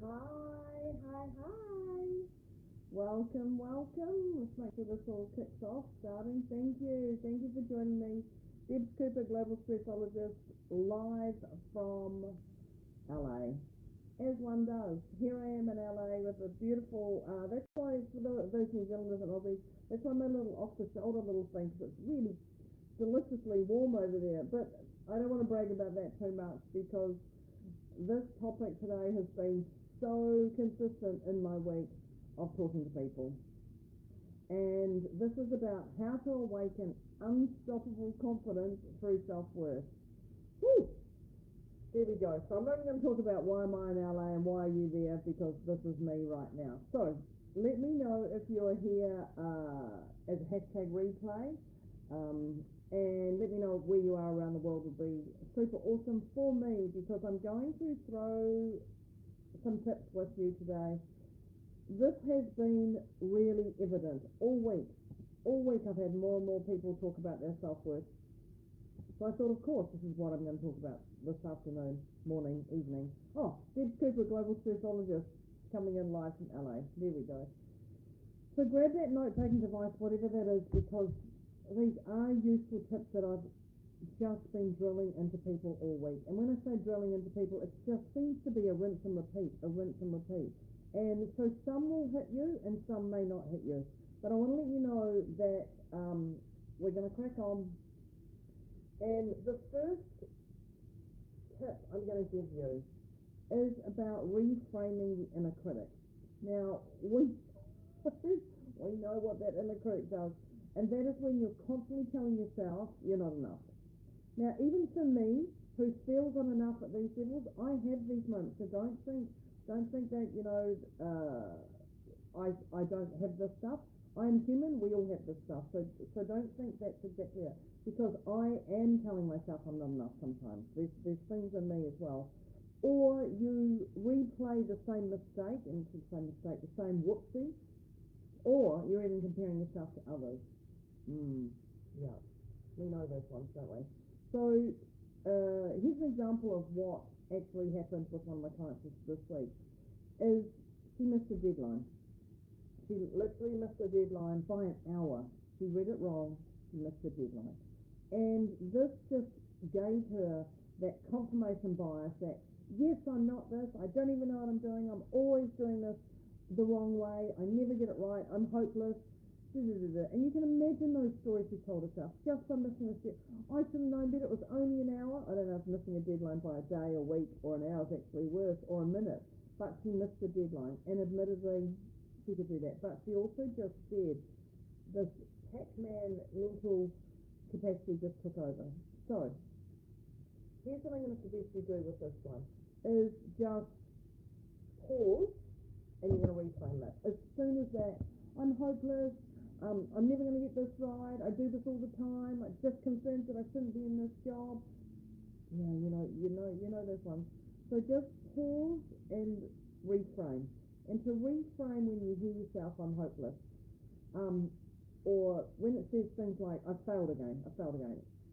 Hi. Welcome. Let's make sure this all kicks off. Starting. Thank you for joining me. Deb Cooper, Global Stressologist, live from LA. As one does. Here I am in LA with a beautiful, that's why, for those New Zealanders and Aussies, that's why my little off-the-shoulder little thing, because it's really deliciously warm over there. But I don't want to brag about that too much, because this topic today has been so consistent in my week of talking to people. And this is about how to awaken unstoppable confidence through self-worth. Woo! There we go. So I'm not going to talk about why am I in LA and why are you there, because this is me right now. So let me know if you're here as a hashtag replay. And let me know where you are around the world. Would be super awesome for me, because I'm going to throw some tips with you today. This has been really evident all week. All week I've had more and more people talk about their self-worth. So I thought, of course, this is what I'm going to talk about this afternoon, morning, evening. Oh, Deb Cooper, Global Stressologist, coming in live from LA. There we go. So grab that note-taking device, whatever that is, because these are useful tips that I've just been drilling into people all week. And when I say drilling into people, it just seems to be a rinse and repeat. And so some will hit you and some may not hit you. But I want to let you know that we're going to crack on. And the first tip I'm going to give you is about reframing the inner critic. Now, we know what that inner critic does. And that is when you're constantly telling yourself you're not enough. Now, even for me, who feels I'm enough at these levels, I have these moments. So don't think that, I don't have this stuff. I am human. We all have this stuff. So don't think that's exactly it. Because I am telling myself I'm not enough sometimes. There's things in me as well. Or you replay the same mistake, the same whoopsie, or you're even comparing yourself to others. Yeah, we know those ones, don't we? So here's an example of what actually happened with one of my clients this week. Is she missed a deadline. She literally missed a deadline by an hour. She read it wrong. She missed a deadline. And this just gave her that confirmation bias that, yes, I'm not this. I don't even know what I'm doing. I'm always doing this the wrong way. I never get it right. I'm hopeless. And you can imagine those stories she told herself. Just by missing a step. I should have known better. It was only an hour. I don't know if missing a deadline by a day, a week, or an hour is actually worse, or a minute. But she missed the deadline. And admittedly, she could do that. But she also just said this Pac-Man mental capacity just took over. So, here's what I'm going to suggest you do with this one. Is just pause, and you're going to reframe it. As soon as that, I'm hopeless, I'm never going to get this right, I do this all the time, I'm just concerned that I shouldn't be in this job. Yeah, you know this one. So just pause and reframe. And to reframe when you hear yourself, I'm hopeless, or when it says things like, I failed again,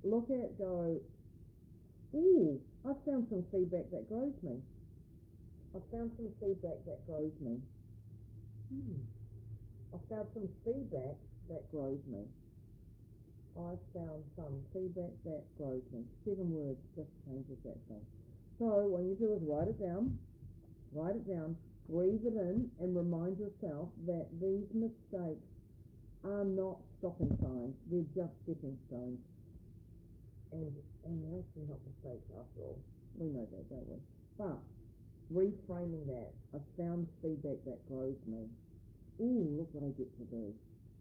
look at it, go, ooh, I found some feedback that grows me. I found some feedback that grows me. I found some feedback that grows me. I found some feedback that grows me. 7 words just changes that thing. So what you do is write it down, breathe it in, and remind yourself that these mistakes are not stopping signs. They're just stepping stones. And they're actually not mistakes after all. We know that, don't we? But reframing that, I found feedback that grows me. Ooh, look what I get to do.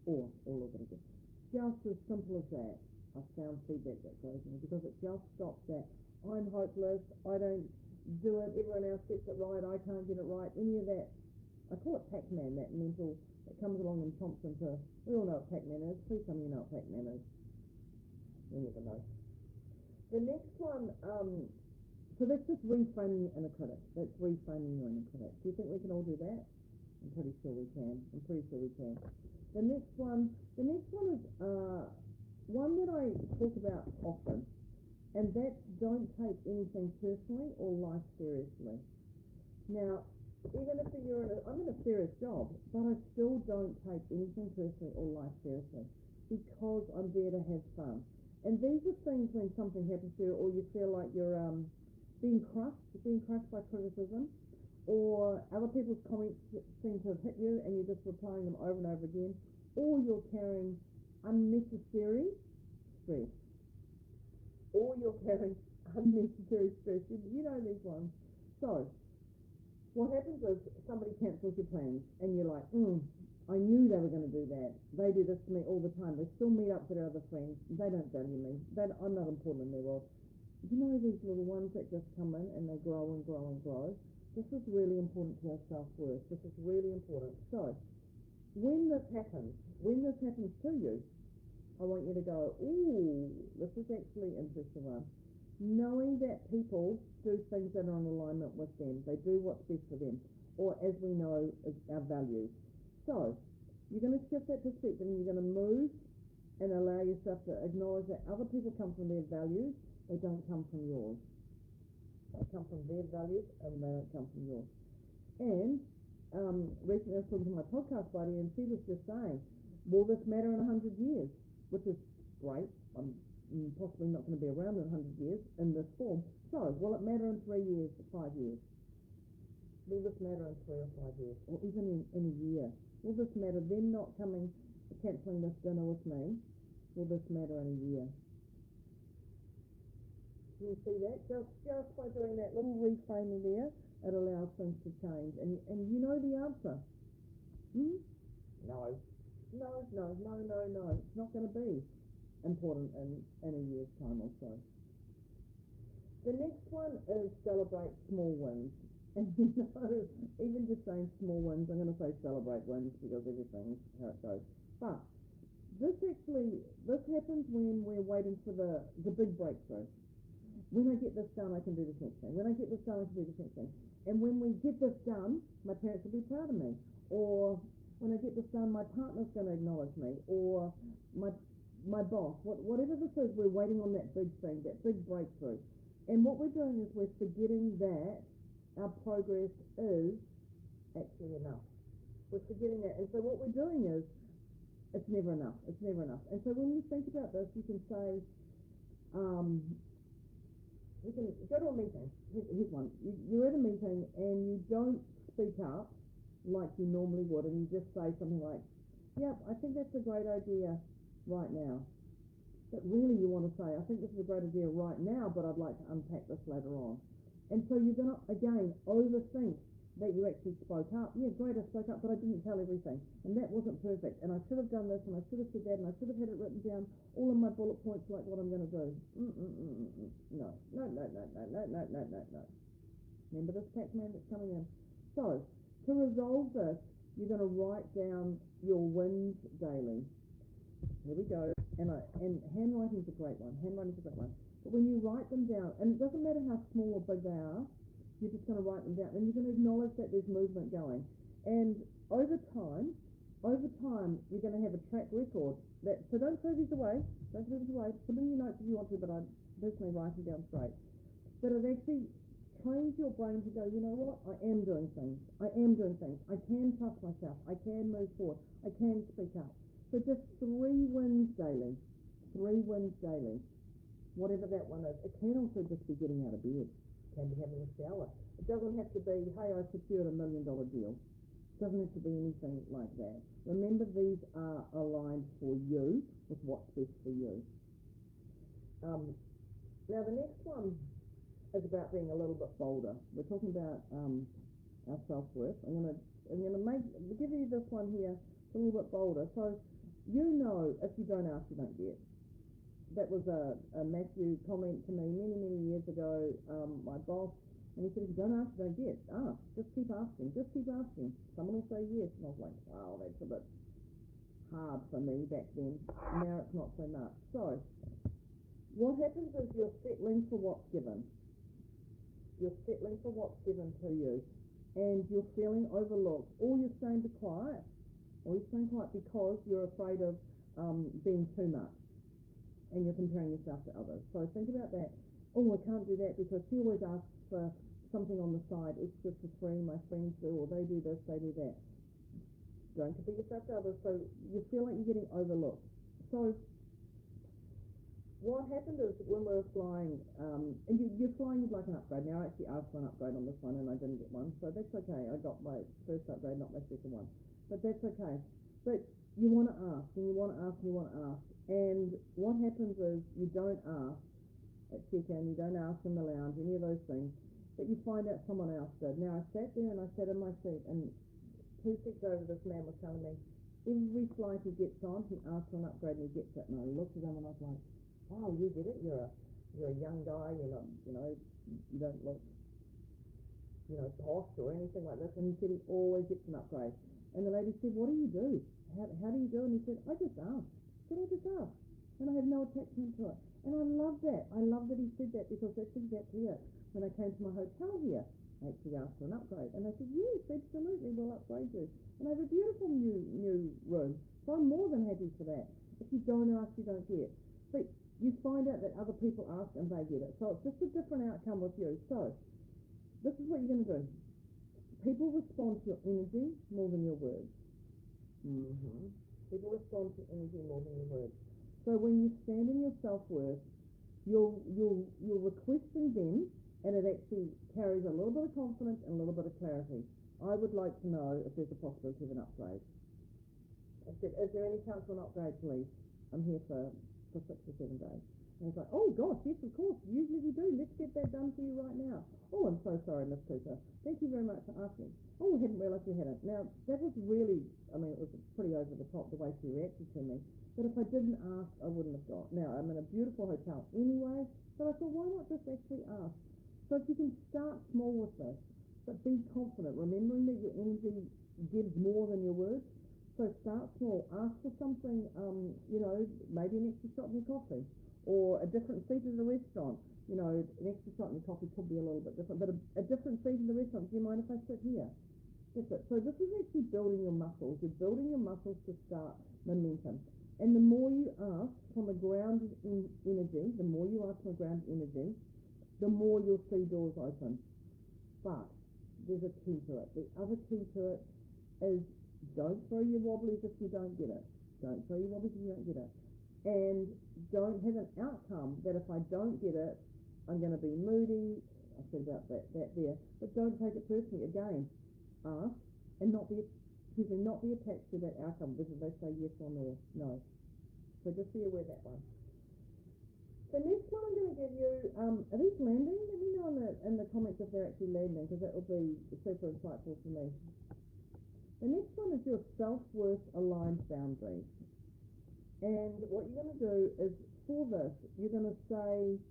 Or look what I get. Just as simple as that. I found feedback that grows me, because it just stops that. I'm hopeless. I don't do it. Everyone else gets it right. I can't get it right. Any of that. I call it Pac-Man, that mental that comes along and chomps into. We all know what Pac-Man is. Please tell me you know what Pac-Man is. We never know. The next one, so that's just reframing your inner critic. That's reframing your inner critic. Do you think we can all do that? I'm pretty sure we can. The next one is one that I talk about often, and that's don't take anything personally or life seriously. Now, even if I'm in a serious job, but I still don't take anything personally or life seriously because I'm there to have fun. And these are things when something happens to you or you feel like you're being crushed by criticism, or other people's comments seem to have hit you and you're just replying them over and over again, or you're carrying unnecessary stress, or you're carrying unnecessary stress. You know these ones. So what happens is somebody cancels your plans and you're like, I knew they were going to do that. They do this to me all the time. They still meet up with their other friends. They don't value me. I'm not important in their world. You know these little ones that just come in and they grow and grow and grow? This is really important to our self-worth. This is really important. So when this happens to you, I want you to go, ooh, this is actually an interesting one. Knowing that people do things that are in alignment with them. They do what's best for them, or as we know, is our values. So you're going to shift that perspective and you're going to move and allow yourself to acknowledge that other people come from their values. They don't come from yours. They come from their values and they don't come from yours. And recently I was talking to my podcast buddy and she was just saying, will this matter in 100 years? Which is great. I'm possibly not going to be around in 100 years in this form. So will it matter in 3 years, 5 years? Will this matter in 3 or 5 years? Or even in a year? Will this matter them not coming, cancelling this dinner with me? Will this matter in a year? You see that? Just by doing that little reframing there, it allows things to change. And you know the answer. No. It's not going to be important in a year's time or so. The next one is celebrate small wins. And you know, even just saying small wins, I'm going to say celebrate wins because everything's how it goes. But this happens when we're waiting for the big breakthrough. When I get this done, I can do this next thing. When I get this done, I can do this next thing. And when we get this done, my parents will be proud of me. Or when I get this done, my partner's going to acknowledge me. Or my boss. Whatever this is, we're waiting on that big thing, that big breakthrough. And what we're doing is we're forgetting that our progress is actually enough. We're forgetting that. And so what we're doing is, it's never enough. It's never enough. And so when you think about this, you can say, you can go to a meeting. Here's one. You're at a meeting and you don't speak up like you normally would, and you just say something like, yep, I think that's a great idea right now. But really you want to say, I think this is a great idea right now, but I'd like to unpack this later on. And so you're going to, again, overthink that you actually spoke up. Yeah, great, I spoke up, but I didn't tell everything. And that wasn't perfect. And I should have done this, and I should have said that, and I should have had it written down, all of my bullet points, like what I'm going to do. No. Remember this Pac-Man that's coming in? So, to resolve this, you're going to write down your wins daily. Here we go. And handwriting's a great one. But when you write them down, and it doesn't matter how small or big they are, you're just going to write them down, and you're going to acknowledge that there's movement going. And over time, you're going to have a track record. So don't throw these away. Put in your notes if you want to, but I personally write them down straight. But it actually trains your brain to go, you know what? I am doing things. I can trust myself. I can move forward. I can speak up. So just 3 wins daily. Whatever that one is. It can also just be getting out of bed. It can be having a shower. It doesn't have to be, hey, I secured $1 million deal. It doesn't have to be anything like that. Remember, these are aligned for you with what's best for you. Now the next one is about being a little bit bolder. We're talking about our self-worth. I'm going to give you this one here, a little bit bolder. So you know, if you don't ask, you don't get. That was a Matthew comment to me many years ago, my boss, and he said, if you don't ask, you don't get. Ask. Just keep asking. Someone will say yes. And I was like, wow, that's a bit hard for me back then. Now it's not so much. So what happens is you're settling for what's given. You're settling for what's given to you. And you're feeling overlooked. Or you're staying quiet. Because you're afraid of being too much. And you're comparing yourself to others. So think about that. Oh, I can't do that because she always asks for something on the side extra for free, my friends do, or they do this, they do that. Don't compare yourself to others, so you feel like you're getting overlooked. So what happened is when we were flying, and you're flying, you'd like an upgrade. Now I actually asked for an upgrade on this one and I didn't get one, so that's okay. I got my first upgrade, not my second one, but that's okay. But you want to ask, and you want to ask, and you want to ask, and what happens is you don't ask at check-in, you don't ask in the lounge, any of those things, but you find out someone else did. Now I sat there and I sat in my seat, and 2 seats over, this man was telling me every flight he gets on, he asks for an upgrade and he gets it. And I looked at him and I was like, oh, you get it? You're a young guy, you're not, you don't look, posh or anything like this. And he said he always gets an upgrade. And the lady said, what do you do? How do you do? And he said, I just ask. I said, I just ask. And I have no attachment to it. And I love that. I love that he said that, because that's exactly it. When I came to my hotel here, I actually asked for an upgrade. And they said, yes, absolutely, we'll upgrade you. And I have a beautiful new room. So I'm more than happy for that. If you don't ask, you don't get. But you find out that other people ask and they get it. So it's just a different outcome with you. So this is what you're going to do. People respond to your energy more than your words. People respond to energy more than your words. So when you stand in your self-worth, you're requesting them, and it actually carries a little bit of confidence and a little bit of clarity. I would like to know if there's a possibility of an upgrade. I said, is there any chance for an upgrade, please? I'm here for 6 or 7 days. And he's like, oh gosh, yes, of course, usually we do. Let's get that done for you right now. Oh, I'm so sorry, Miss Cooper. Thank you very much for asking. Oh, we hadn't realised you hadn't. Now, that was really, it was pretty over the top the way she reacted to me. But if I didn't ask, I wouldn't have got. Now, I'm in a beautiful hotel anyway, but I thought, why not just actually ask? So if you can start small with this, but be confident, remembering that your energy gives more than your words. So start small. Ask for something, maybe an extra shot in your coffee, or a different seat at a restaurant. An extra shot in your coffee could be a little bit different, but a different seat in the restaurant. Do you mind if I sit here? That's it. So this is actually building your muscles. You're building your muscles to start momentum. And the more you ask from a grounded energy, the more you ask from a grounded energy, the more you'll see doors open. But there's a key to it. The other key to it is, don't throw your wobblies if you don't get it. Don't throw your wobblies if you don't get it. And don't have an outcome that if I don't get it, I'm going to be moody. I said about that there. But don't take it personally. Again, ask and not be attached to that outcome, whether they say yes or no. So just be aware of that one. The next one I'm going to give you, are these landing? Let me know in the comments if they're actually landing, because that will be super insightful for me. The next one is your self-worth aligned boundaries. And what you're going to do is, for this, you're going to say,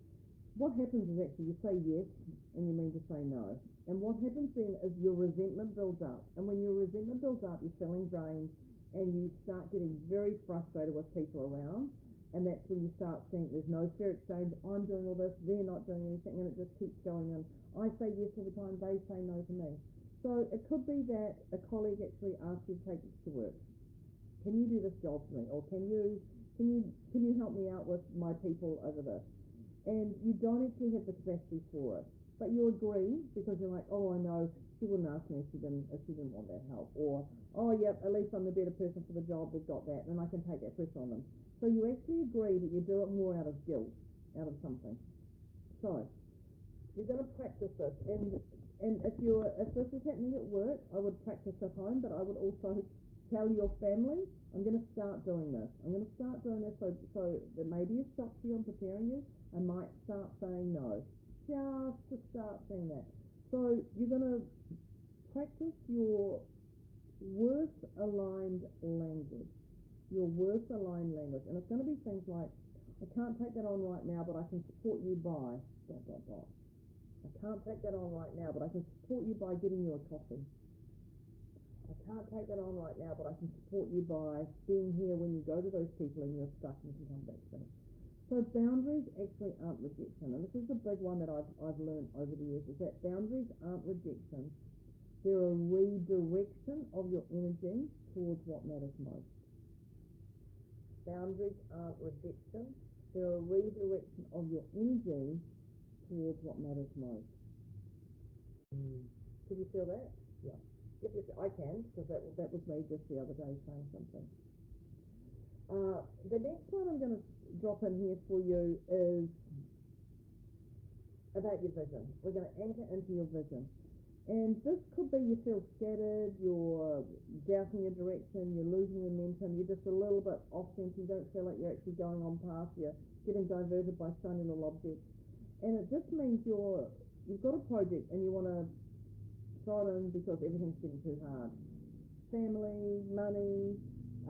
what happens is actually you say yes and you mean to say no. And what happens then is your resentment builds up. And when your resentment builds up, you're feeling drained and you start getting very frustrated with people around. And that's when you start saying there's no fair exchange, I'm doing all this, they're not doing anything, and it just keeps going on. I say yes all the time, they say no to me. So it could be that a colleague actually asks you to take this to work. Can you do this job for me? Or can you help me out with my people over this? And you don't actually have the capacity for it. But you agree because you're like, oh, I know, she wouldn't ask me if she didn't want that help. Or, oh, yep, at least I'm the better person for the job, they've got that, and I can take that pressure on them. So you actually agree that you do it more out of guilt, out of something. So you're going to practice this. And if this is happening at work, I would practice at home, but I would also tell your family, I'm going to start doing this. I'm going to start doing this so there may be a shock to you and preparing you. I might start saying no. Just to start saying that. So you're going to practice your worth-aligned language. Your worth-aligned language. And it's going to be things like, I can't take that on right now, but I can support you by ... I can't take that on right now, but I can support you by getting you a coffee. I can't take that on right now, but I can support you by being here when you go to those people and you're stuck and you can come back to them. So boundaries actually aren't rejection. And this is the big one that I've learned over the years, is that boundaries aren't rejection. They're a redirection of your energy towards what matters most. Boundaries aren't rejection. They're a redirection of your energy towards what matters most. Can you feel that? Yeah. Yep, I can, because that was me just the other day saying something. The next one I'm going to drop in here for you is about your vision. We're going to anchor into your vision. And this could be you feel scattered, you're doubting your direction, you're losing momentum, you're just a little bit off center, you don't feel like you're actually going on path, you're getting diverted by shiny little objects. And it just means you've got a project and you want to throw it in because everything's getting too hard. Family, money,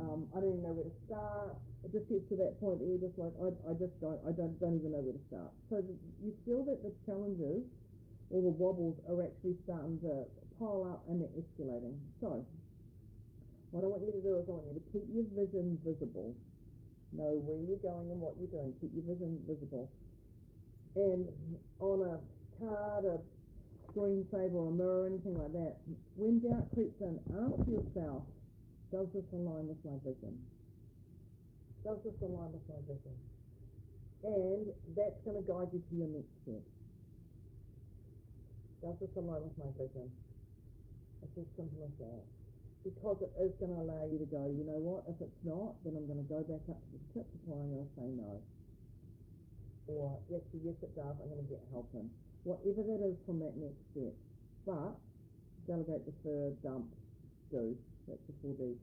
I don't even know where to start. It just gets to that point that you're just like, I don't even know where to start. So you feel that the challenges or the wobbles are actually starting to pile up and they're escalating. So what I want you to do is I want you to keep your vision visible. Know where you're going and what you're doing. Keep your vision visible. And on a card, a screensaver, or a mirror, anything like that, when doubt creeps in, ask yourself, does this align with my vision? Does this align with my vision? And that's going to guide you to your next step. Does this align with my vision? It's as simple as that. Because it is going to allow you to go, you know what, if it's not, then I'm going to go back up to the tip before I'm going to say no. Or, actually, yes it does, I'm going to get help in. Whatever that is from that next step. But, delegate, defer, dump, do. That's the 4D.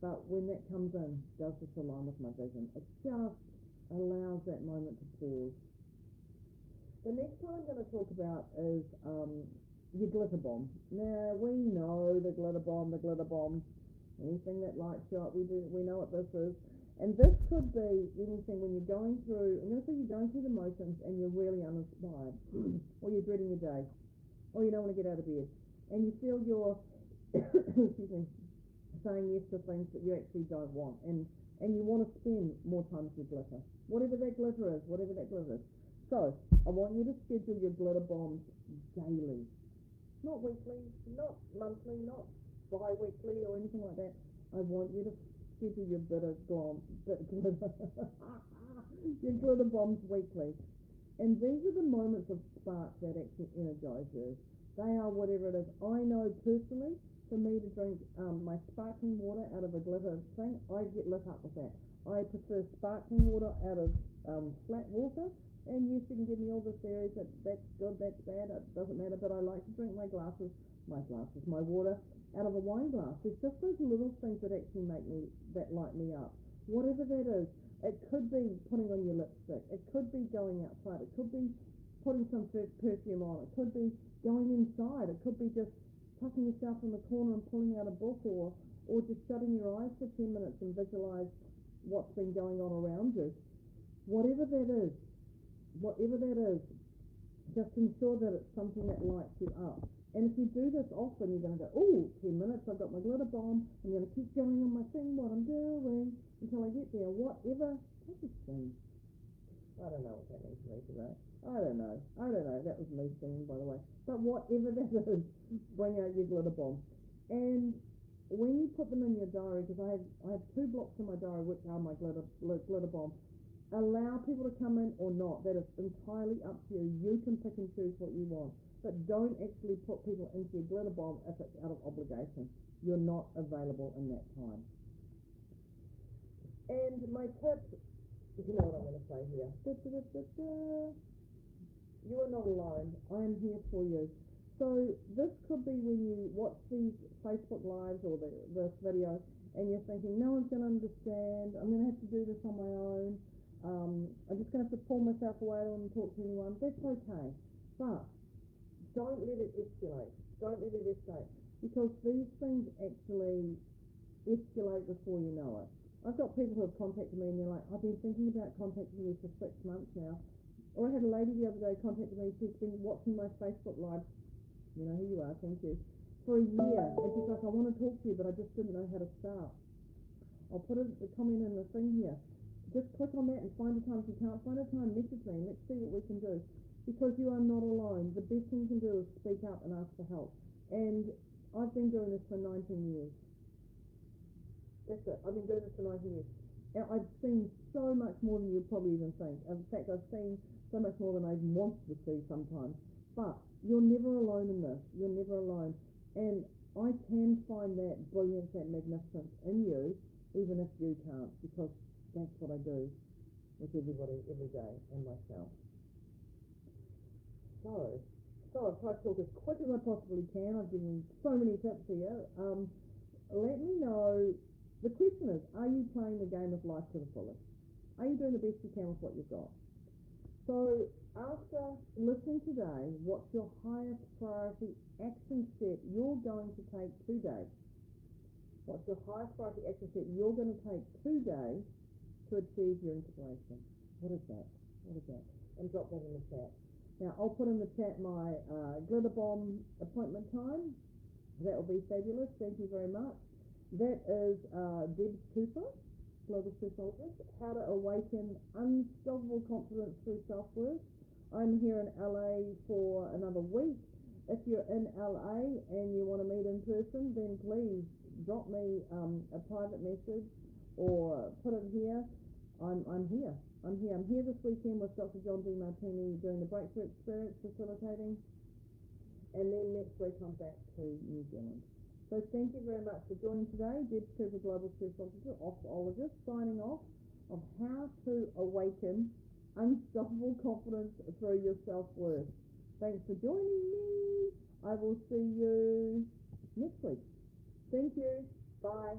But when that comes in, does this align with my vision? It just allows that moment to pause. The next one I'm going to talk about is your glitter bomb. Now, we know the glitter bomb, anything that lights you up, we know what this is. And this could be anything when you're going through, I'm going to say you're going through the motions and you're really uninspired, or you're dreading your day, or you don't want to get out of bed, and you feel you're, excuse me, saying yes to things that you actually don't want, and you want to spend more time with your glitter, whatever that glitter is. So, I want you to schedule your glitter bombs daily. Not weekly, not monthly, not bi-weekly or anything like that. I want you to schedule your glitter bombs weekly. And these are the moments of spark that actually energize you. They are whatever it is. I know personally, for me to drink my sparkling water out of a glitter thing, I get lit up with that. I prefer sparkling water out of flat water. And yes, you can give me all the theories that that's good, that's bad, it doesn't matter, but I like to drink my water out of a wine glass. It's just those little things that actually light me up. Whatever that is, it could be putting on your lipstick, it could be going outside, it could be putting some perfume on, it could be going inside, it could be just tucking yourself in the corner and pulling out a book, or just shutting your eyes for 10 minutes and visualize what's been going on around you. Whatever that is, just ensure that it's something that lights you up. And if you do this often, you're going to go, 10 minutes, I've got my glitter bomb, I'm going to keep going on my thing, what I'm doing, until I get there. Whatever, what's this thing? I don't know what that means to me today. I don't know. That was me singing, by the way. But whatever that is, bring out your glitter bomb. And when you put them in your diary, because I have 2 blocks in my diary, which are my glitter bomb, allow people to come in or not. That is entirely up to you. You can pick and choose what you want. But don't actually put people into your glitter bomb if it's out of obligation. You're not available in that time. And my tip, you know what I'm going to say here. You are not alone. I am here for you. So this could be when you watch these Facebook Lives or this video and you're thinking, no one's going to understand. I'm going to have to do this on my own. I'm just going to have to pull myself away. I don't want to talk to anyone. That's okay. But don't let it escalate. Because these things actually escalate before you know it. I've got people who have contacted me and they're like, I've been thinking about contacting you for 6 months now. Or I had a lady the other day contacted me. She's been watching my Facebook Live. You know who you are, thank you. For a year. And she's like, I want to talk to you, but I just didn't know how to start. I'll put a comment in the thing here. Just click on that and find a time. If you can't find a time, message me and let's see what we can do. Because you are not alone. The best thing you can do is speak up and ask for help. And I've been doing this for 19 years. That's it. I've been doing this for 19 years. And I've seen so much more than you probably even think. In fact, I've seen so much more than I even wanted to see sometimes. But You're never alone in this. You're never alone. And I can find that brilliance, that magnificence in you, even if you can't, because that's what I do with everybody every day and myself. So I've tried to talk as quick as I possibly can. I've given so many tips here. Let me know. The question is, are you playing the game of life to the fullest? Are you doing the best you can with what you've got? So after listening today, what's your highest priority action step you're going to take today? What's your highest priority action step you're going to take today to achieve your inspiration? What is that? What is that? And drop that in the chat. Now, I'll put in the chat my glitter bomb appointment time. That will be fabulous. Thank you very much. That is Deb Cooper, Global Psychologist, How to Awaken Unstoppable Confidence Through Self-Worth. I'm here in LA for another week. If you're in LA and you want to meet in person, then please drop me a private message or put it here. I'm here. I'm here this weekend with Dr. John D. Martini doing the Breakthrough Experience facilitating. And then next week I'm back to New Zealand. So thank you very much for joining today. Deb Cooper, Global Psychologist, signing off of how to awaken unstoppable confidence through your self-worth. Thanks for joining me. I will see you next week. Thank you. Bye.